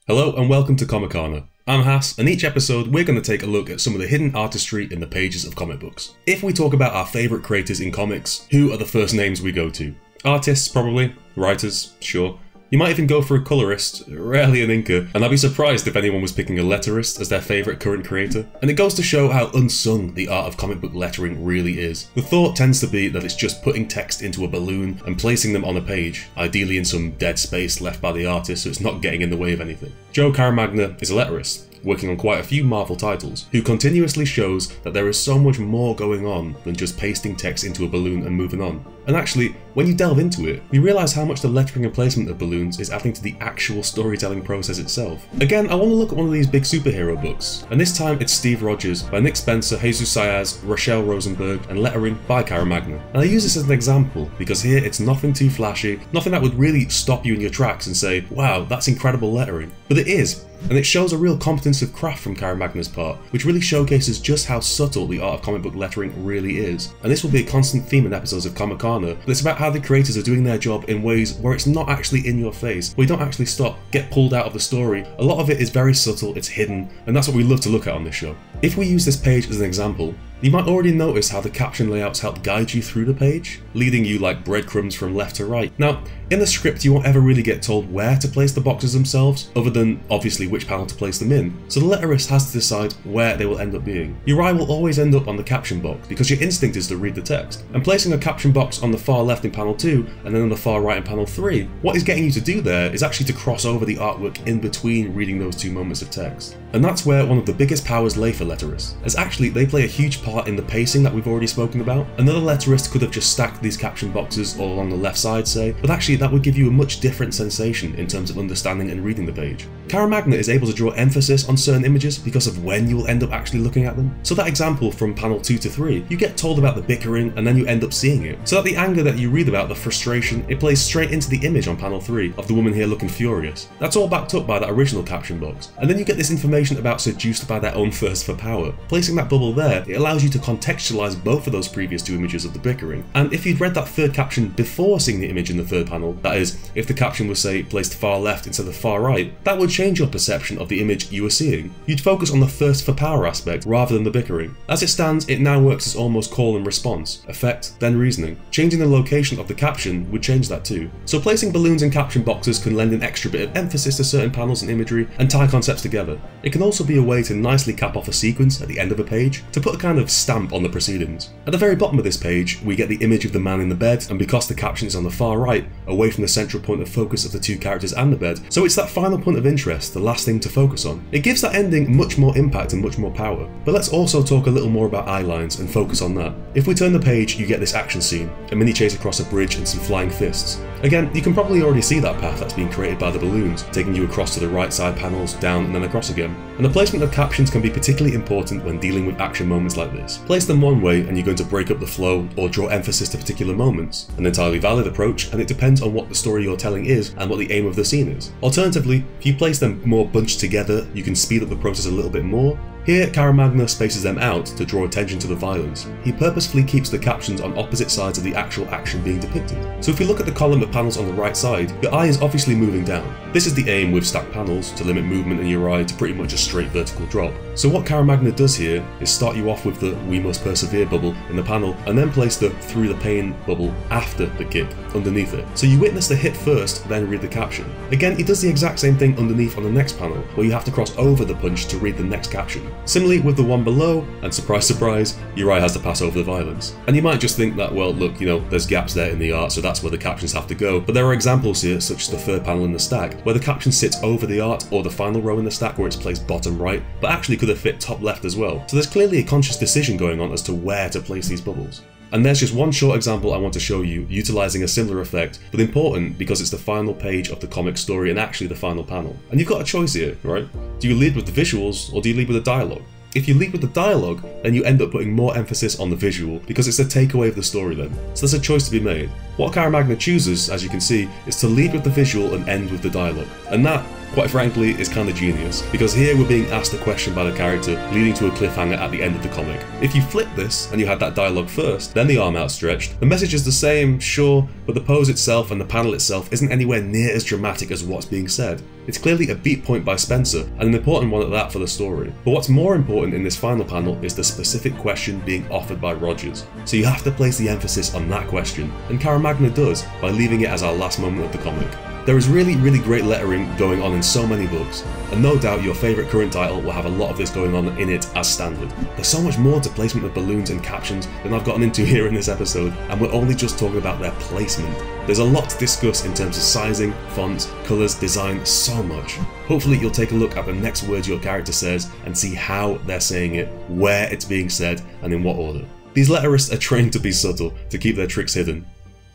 Hello and welcome to Comicana. I'm Hass, and each episode we're going to take a look at some of the hidden artistry in the pages of comic books. If we talk about our favourite creators in comics, who are the first names we go to? Artists, probably. Writers, sure. You might even go for a colorist, rarely an inker, and I'd be surprised if anyone was picking a letterist as their favourite current creator. And it goes to show how unsung the art of comic book lettering really is. The thought tends to be that it's just putting text into a balloon and placing them on a page, ideally in some dead space left by the artist so it's not getting in the way of anything. Joe Caramagna is a letterist, working on quite a few Marvel titles, who continuously shows that there is so much more going on than just pasting text into a balloon and moving on. And actually, when you delve into it, you realise how much the lettering and placement of balloons is adding to the actual storytelling process itself. Again, I want to look at one of these big superhero books, and this time it's Steve Rogers by Nick Spencer, Jesus Sayas, Rochelle Rosenberg, and lettering by Caramagna. And I use this as an example because here it's nothing too flashy, nothing that would really stop you in your tracks and say, wow, that's incredible lettering. But it is. And it shows a real competence of craft from Caramagna's part, which really showcases just how subtle the art of comic book lettering really is. And this will be a constant theme in episodes of Comicana, but it's about how the creators are doing their job in ways where it's not actually in your face, where you don't actually stop, get pulled out of the story. A lot of it is very subtle, it's hidden, and that's what we love to look at on this show. If we use this page as an example, you might already notice how the caption layouts help guide you through the page, leading you like breadcrumbs from left to right. Now, in the script you won't ever really get told where to place the boxes themselves, other than obviously which panel to place them in, so the letterist has to decide where they will end up being. Your eye will always end up on the caption box, because your instinct is to read the text. And placing a caption box on the far left in panel 2, and then on the far right in panel 3, what is getting you to do there is actually to cross over the artwork in between reading those two moments of text. And that's where one of the biggest powers lay for letterists, as actually they play a huge part in the pacing that we've already spoken about. Another letterist could have just stacked these caption boxes all along the left side, say, but actually that would give you a much different sensation in terms of understanding and reading the page. Caramagna is able to draw emphasis on certain images because of when you will end up actually looking at them. So that example from panel 2 to 3, you get told about the bickering and then you end up seeing it. So that the anger that you read about, the frustration, it plays straight into the image on panel 3 of the woman here looking furious. That's all backed up by that original caption box. And then you get this information about seduced by their own thirst for power. Placing that bubble there, it allows you to contextualize both of those previous two images of the bickering. And if you'd read that third caption before seeing the image in the third panel, that is, if the caption was say placed far left instead of far right, that would change your perception of the image you were seeing. You'd focus on the thirst for power aspect rather than the bickering. As it stands, it now works as almost call and response, effect, then reasoning. Changing the location of the caption would change that too. So placing balloons in caption boxes can lend an extra bit of emphasis to certain panels and imagery and tie concepts together. It can also be a way to nicely cap off a sequence at the end of a page, to put a kind of stamp on the proceedings. At the very bottom of this page, we get the image of the man in the bed, and because the caption is on the far right, away from the central point of focus of the two characters and the bed, so it's that final point of interest, the last thing to focus on. It gives that ending much more impact and much more power. But let's also talk a little more about eye lines and focus on that. If we turn the page, you get this action scene, a mini chase across a bridge and some flying fists. Again, you can probably already see that path that's being created by the balloons, taking you across to the right side panels, down and then across again. And the placement of captions can be particularly important when dealing with action moments like this. Place them one way and you're going to break up the flow or draw emphasis to particular moments. An entirely valid approach, and it depends on what the story you're telling is and what the aim of the scene is. Alternatively, if you place them more bunched together, you can speed up the process a little bit more. Here, Caramagna spaces them out to draw attention to the violence. He purposefully keeps the captions on opposite sides of the actual action being depicted. So if you look at the column of panels on the right side, your eye is obviously moving down. This is the aim with stacked panels, to limit movement in your eye to pretty much a straight vertical drop. So what Caramagna does here is start you off with the "we must persevere" bubble in the panel, and then place the "through the pain" bubble after the kick, underneath it. So you witness the hit first, then read the caption. Again, he does the exact same thing underneath on the next panel, where you have to cross over the punch to read the next caption. Similarly with the one below, and surprise surprise, your eye has to pass over the violence. And you might just think that, well look, you know, there's gaps there in the art, so that's where the captions have to go, but there are examples here, such as the third panel in the stack, where the caption sits over the art, or the final row in the stack where it's placed bottom right, but actually could have fit top left as well. So there's clearly a conscious decision going on as to where to place these bubbles. And there's just one short example I want to show you, utilising a similar effect, but important because it's the final page of the comic story and actually the final panel. And you've got a choice here, right? Do you lead with the visuals, or do you lead with the dialogue? If you lead with the dialogue, then you end up putting more emphasis on the visual, because it's a takeaway of the story then. So there's a choice to be made. What Caramagna chooses, as you can see, is to lead with the visual and end with the dialogue. And that, quite frankly, is kinda genius, because here we're being asked a question by the character, leading to a cliffhanger at the end of the comic. If you flip this, and you had that dialogue first, then the arm outstretched, the message is the same, sure, but the pose itself and the panel itself isn't anywhere near as dramatic as what's being said. It's clearly a beat point by Spencer, and an important one at that for the story. But what's more important in this final panel is the specific question being offered by Rogers. So you have to place the emphasis on that question, and Caramagna does by leaving it as our last moment of the comic. There is really great lettering going on in so many books, and no doubt your favourite current title will have a lot of this going on in it as standard. There's so much more to placement of balloons and captions than I've gotten into here in this episode, and we're only just talking about their placement. There's a lot to discuss in terms of sizing, fonts, colours, design, so much. Hopefully you'll take a look at the next words your character says and see how they're saying it, where it's being said, and in what order. These letterists are trained to be subtle, to keep their tricks hidden.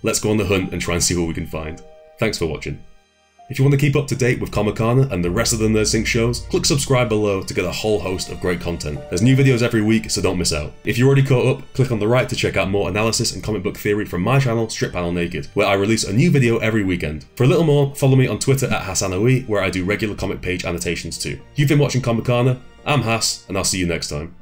Let's go on the hunt and try and see what we can find. Thanks for watching. If you want to keep up to date with Comicana and the rest of the NerdSync shows, click subscribe below to get a whole host of great content. There's new videos every week, so don't miss out. If you're already caught up, click on the right to check out more analysis and comic book theory from my channel, Strip Panel Naked, where I release a new video every weekend. For a little more, follow me on Twitter at HassanoE, where I do regular comic page annotations too. You've been watching Comicana, I'm Hass, and I'll see you next time.